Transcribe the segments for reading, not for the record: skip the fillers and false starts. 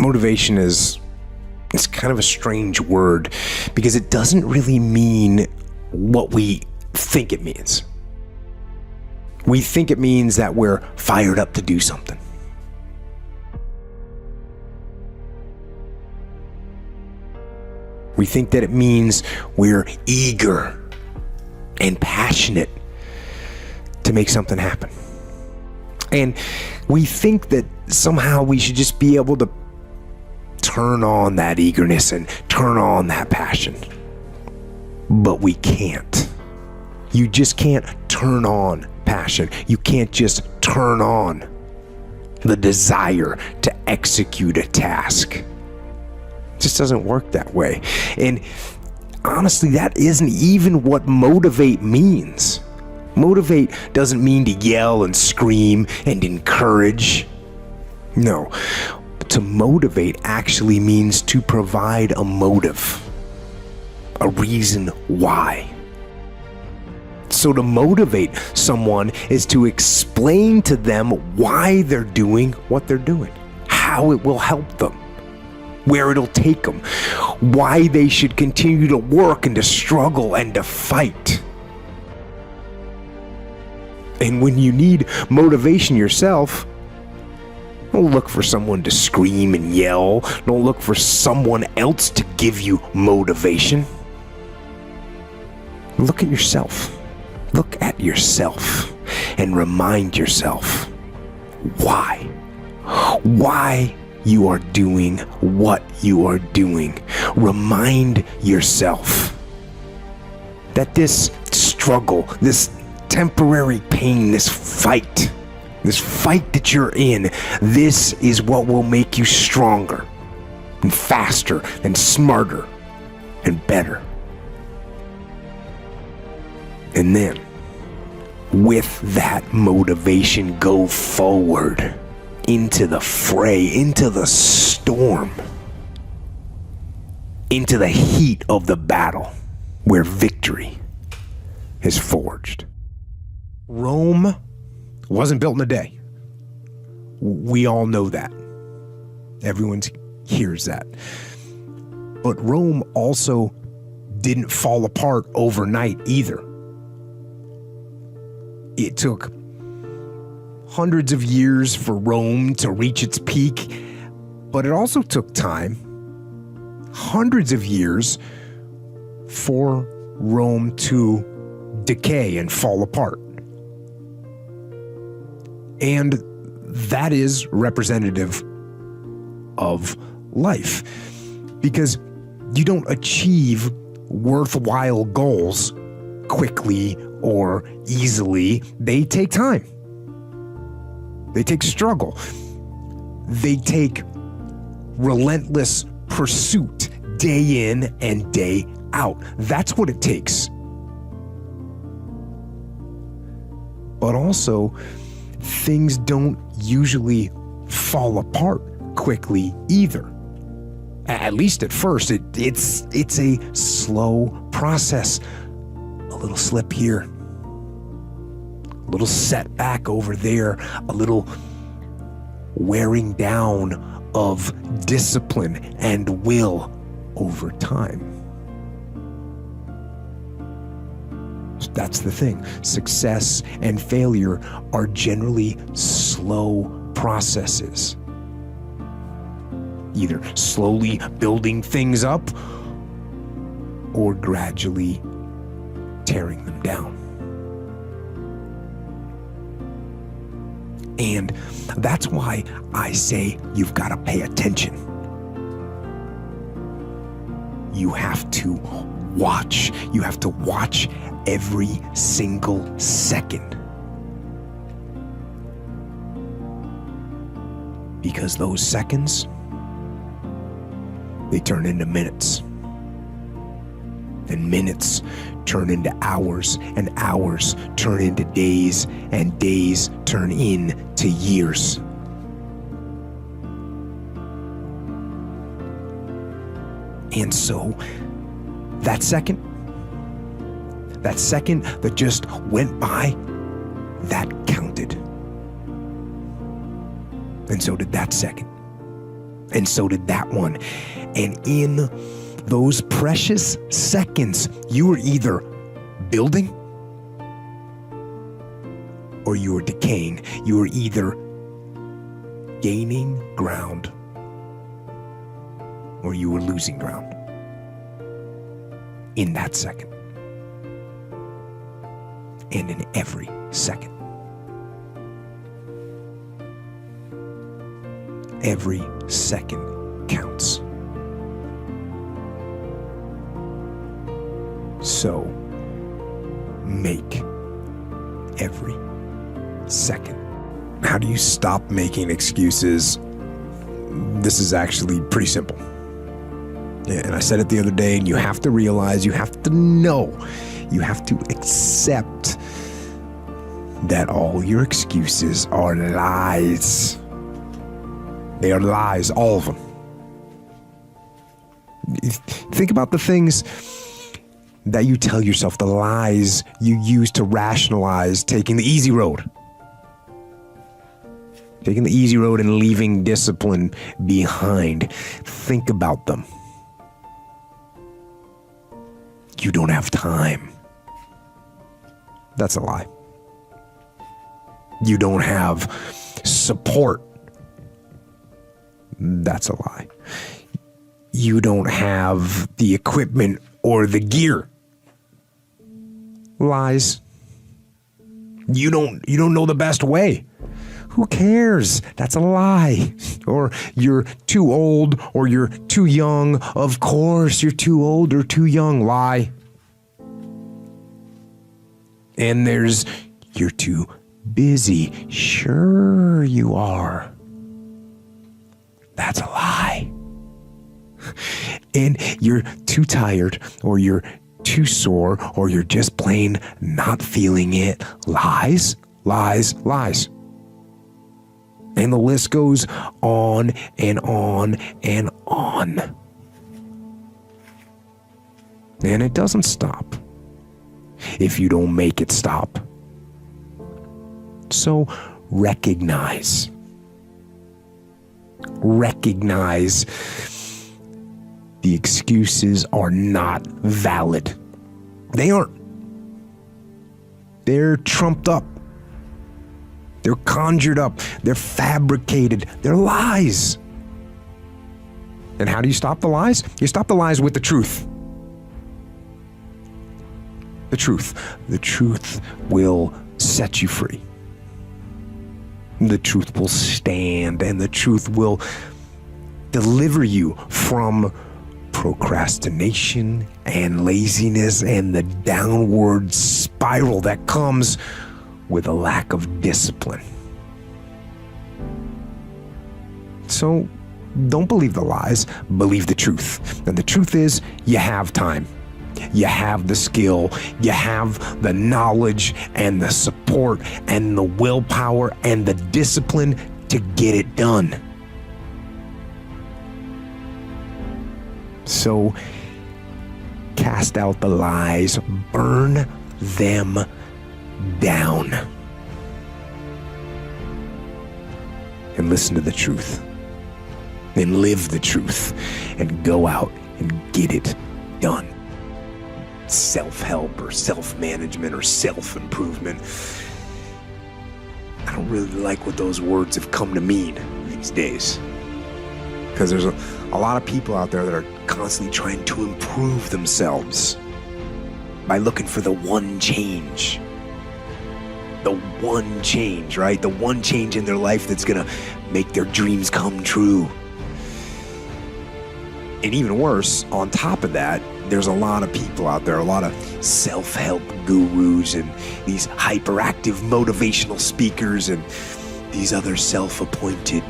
Motivation is kind of a strange word because it doesn't really mean what we think it means. We think it means that we're fired up to do something. We think that it means we're eager and passionate to make something happen. And we think that somehow we should just be able to turn on that eagerness and turn on that passion. But we can't. You just can't turn on passion. You can't just turn on the desire to execute a task. It just doesn't work that way. And honestly, that isn't even what motivate means. Motivate doesn't mean to yell and scream and encourage. No, to motivate actually means to provide a motive, a reason why. So to motivate someone is to explain to them why they're doing what they're doing, how it will help them, where it'll take them, why they should continue to work and to struggle and to fight. And when you need motivation yourself, don't look for someone to scream and yell. Don't look for someone else to give you motivation. Look at yourself. Look at yourself and remind yourself why you are doing what you are doing. Remind yourself that this struggle, this temporary pain, this fight that you're in, this is what will make you stronger and faster and smarter and better. And then, with that motivation, go forward into the fray, into the storm, into the heat of the battle where victory is forged. Rome wasn't built in a day. We all know that. Everyone hears that. But Rome also didn't fall apart overnight either. It took hundreds of years for Rome to reach its peak, but it also took time, hundreds of years, for Rome to decay and fall apart. And that is representative of life, because you don't achieve worthwhile goals quickly or easily. They take time. They take struggle. They take relentless pursuit day in and day out. That's what it takes. But also, things don't usually fall apart quickly either. At least at first, it's a slow process. A little slip here, a little setback over there, a little wearing down of discipline and will over time. That's the thing. Success and failure are generally slow processes. Either slowly building things up or gradually tearing them down. And that's why I say you've got to pay attention. You have to watch. You have to watch every single second. Because those seconds, they turn into minutes. And minutes turn into hours, and hours turn into days, and days turn into years. And so, that second that just went by, that counted. And so did that second. And so did that one. And in those precious seconds, you were either building or you were decaying. You were either gaining ground or you were losing ground in that second. And in every second. Every second counts. So, make every second. How do you stop making excuses? This is actually pretty simple. Yeah, and I said it the other day, and you have to realize, you have to know, you have to accept that all your excuses are lies. They are lies, all of them. Think about the things that you tell yourself, the lies you use to rationalize taking the easy road. Taking the easy road and leaving discipline behind. Think about them. You don't have time. That's a lie. You don't have support. That's a lie. You don't have the equipment or the gear. Lies. You don't know the best way. Who cares? That's a lie. Or you're too old or you're too young. Of course you're too old or too young. Lie. And there's you're too busy. Sure you are. That's a lie. And you're too tired or you're too sore or you're just plain not feeling it. Lies, lies, lies. And the list goes on and on and on. And it doesn't stop if you don't make it stop. So recognize the excuses are not valid. They aren't. They're trumped up. They're conjured up. They're fabricated. They're lies. And how do you stop the lies? You stop the lies with the truth. The truth. The truth will set you free. The truth will stand, and the truth will deliver you from procrastination and laziness and the downward spiral that comes with a lack of discipline. So don't believe the lies, believe the truth. And the truth is, you have time. You have the skill, you have the knowledge and the support and the willpower and the discipline to get it done. So cast out the lies, burn them down, and listen to the truth, and live the truth, and go out and get it done. Self-help or self-management or self-improvement. I don't really like what those words have come to mean these days. Because there's a lot of people out there that are constantly trying to improve themselves by looking for the one change. The one change, right? The one change in their life that's gonna make their dreams come true. And even worse, on top of that, there's a lot of people out there, a lot of self-help gurus and these hyperactive motivational speakers and these other self-appointed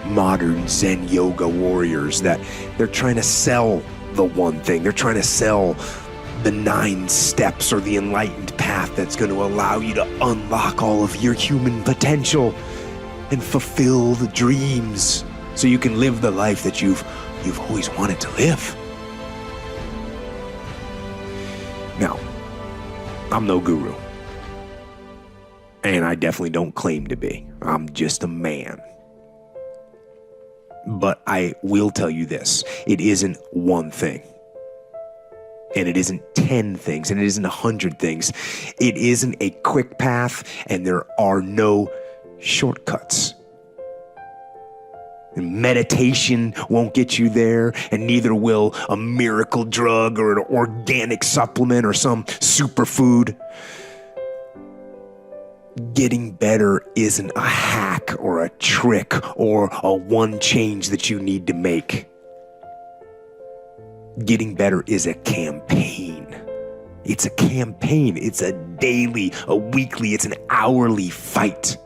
modern Zen yoga warriors that they're trying to sell the one thing. They're trying to sell the 9 steps or the enlightened path that's going to allow you to unlock all of your human potential and fulfill the dreams so you can live the life that you've always wanted to live. Now, I'm no guru. And I definitely don't claim to be. I'm just a man But I will tell you this, it isn't one thing. And it isn't 10 things, and it isn't 100 things. It isn't a quick path, and there are no shortcuts. And meditation won't get you there, and neither will a miracle drug or an organic supplement or some superfood. Getting better isn't a hack or a trick or a one change that you need to make. Getting better is a campaign. It's a campaign. It's a daily, a weekly, it's an hourly fight.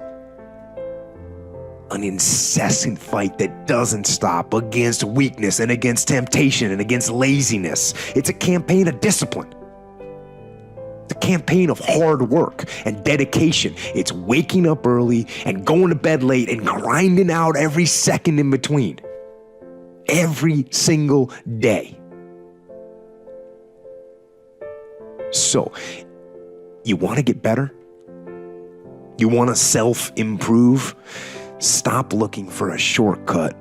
An incessant fight that doesn't stop against weakness and against temptation and against laziness. It's a campaign of discipline. It's a campaign of hard work and dedication. It's waking up early and going to bed late and grinding out every second in between. Every single day. So, you want to get better? You want to self-improve? Stop looking for a shortcut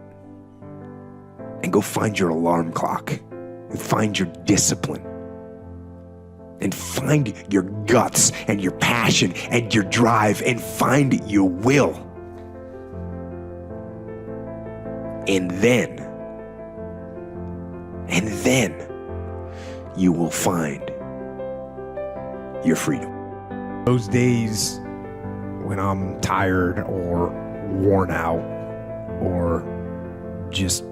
and go find your alarm clock and find your discipline and find your guts and your passion and your drive and find your will. And then you will find your freedom. Those days when I'm tired or worn out or just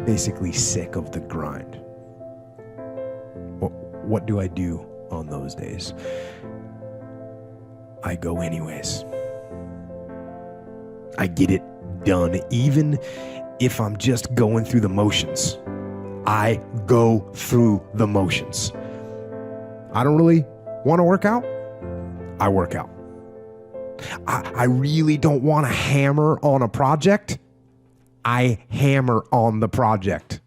basically sick of the grind, what do I do on those days? I go anyways. I get it done, even if I'm just going through the motions. I go through the motions. I don't really want to work out? I work out. I really don't want to hammer on a project? I hammer on the project.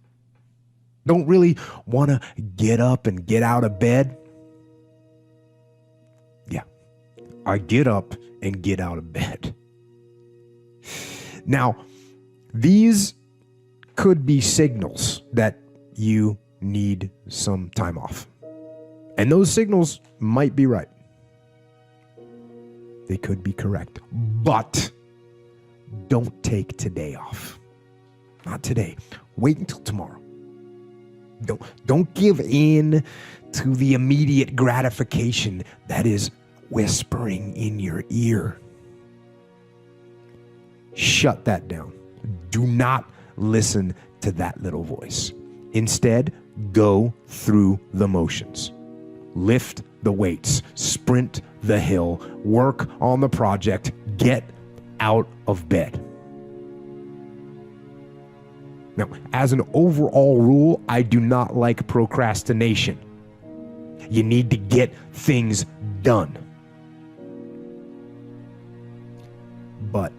Don't really want to get up and get out of bed? Yeah, I get up and get out of bed. Now, these could be signals that you need some time off. And those signals might be right. They could be correct. But don't take today off. Not today. Wait until tomorrow. Don't give in to the immediate gratification that is whispering in your ear. Shut that down. Do not listen to that little voice. Instead, go through the motions. Lift the weights, sprint the hill, work on the project, get out of bed. Now, as an overall rule, I do not like procrastination. You need to get things done. But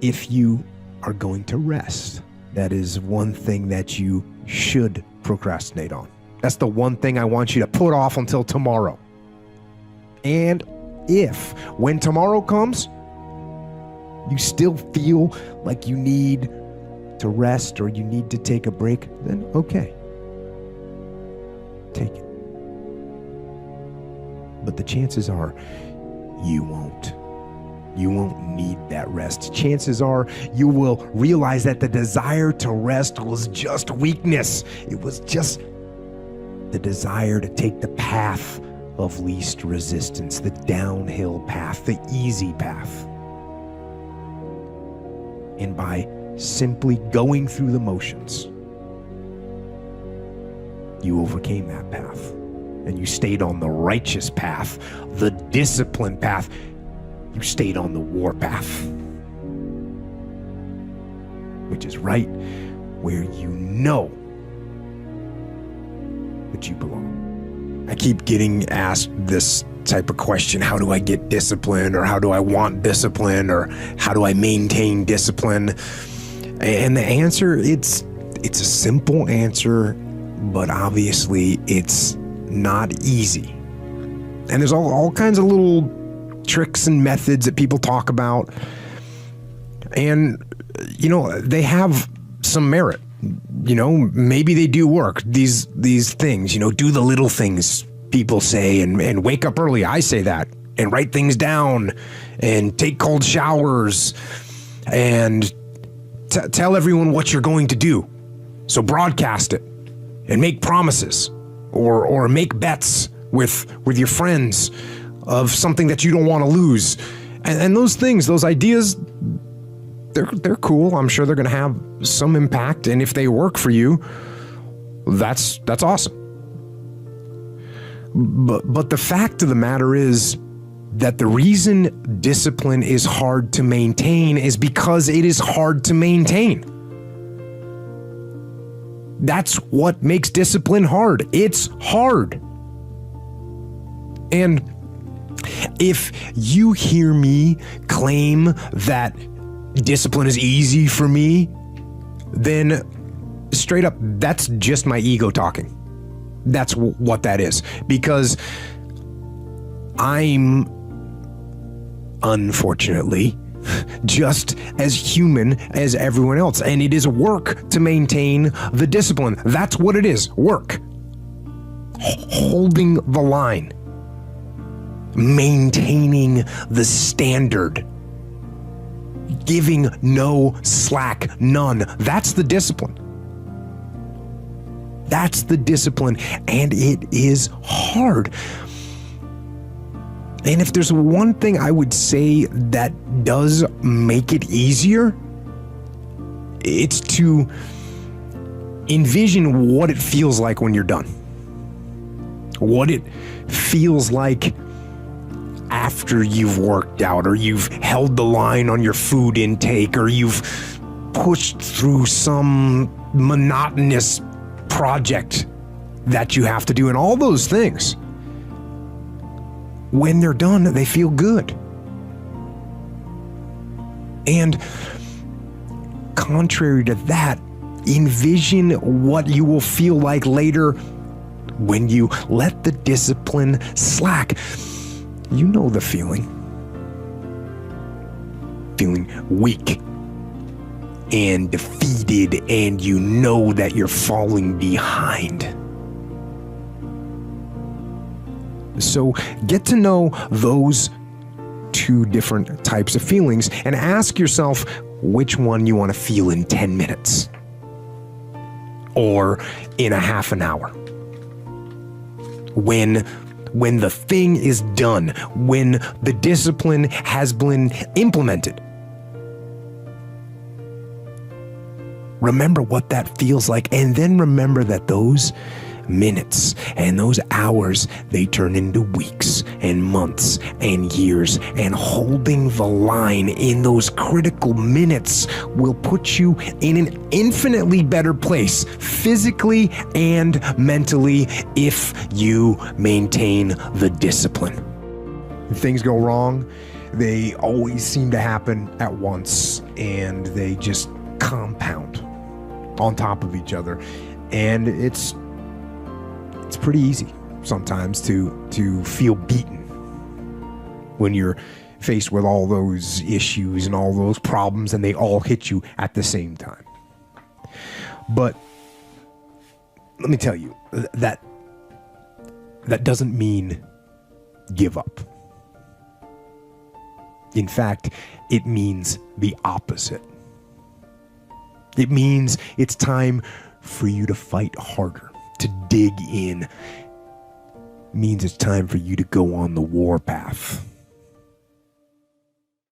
if you are going to rest, that is one thing that you should procrastinate on. That's the one thing I want you to put off until tomorrow. And if, when tomorrow comes, you still feel like you need to rest or you need to take a break, then okay. Take it. But the chances are you won't. You won't need that rest. Chances are you will realize that the desire to rest was just weakness. It was just the desire to take the path of least resistance, the downhill path, the easy path. And by simply going through the motions, you overcame that path. And you stayed on the righteous path, the disciplined path. You stayed on the war path, which is right where you know that you belong. I keep getting asked this type of question: how do I get discipline, or how do I want discipline, or how do I maintain discipline? And the answer, it's a simple answer, but obviously it's not easy. And there's all kinds of little tricks and methods that people talk about. And, they have some merit. Maybe they do work. These things, do the little things people say and wake up early. I say that. And write things down and take cold showers and tell everyone what you're going to do. So broadcast it and make promises or make bets with your friends of something that you don't want to lose. And those things, those ideas, they're cool. I'm sure they're going to have some impact. And if they work for you, that's awesome. But the fact of the matter is that the reason discipline is hard to maintain is because it is hard to maintain. That's what makes discipline hard. It's hard. And if you hear me claim that discipline is easy for me, then straight up, that's just my ego talking. That's what that is. Because I'm, unfortunately, just as human as everyone else. And it is work to maintain the discipline. That's what it is. Work. Holding the line. Maintaining the standard. Giving no slack, none. That's the discipline. That's the discipline. And it is hard. And if there's one thing I would say that does make it easier, it's to envision what it feels like when you're done. What it feels like after you've worked out, or you've held the line on your food intake, or you've pushed through some monotonous project that you have to do, and all those things. When they're done, they feel good. And contrary to that, envision what you will feel like later when you let the discipline slack. You know the feeling. Feeling weak and defeated, and you know that you're falling behind. So get to know those two different types of feelings and ask yourself which one you want to feel in 10 minutes or in a half an hour. When the thing is done, when the discipline has been implemented. Remember what that feels like, and then remember that those minutes and those hours, they turn into weeks and months and years, and holding the line in those critical minutes will put you in an infinitely better place, physically and mentally, if you maintain the discipline. When things go wrong, they always seem to happen at once, and they just compound on top of each other, and it's pretty easy sometimes to feel beaten when you're faced with all those issues and all those problems, and they all hit you at the same time. But let me tell you, that doesn't mean give up. In fact, it means the opposite. It means it's time for you to fight harder, to dig in. It means it's time for you to go on the warpath.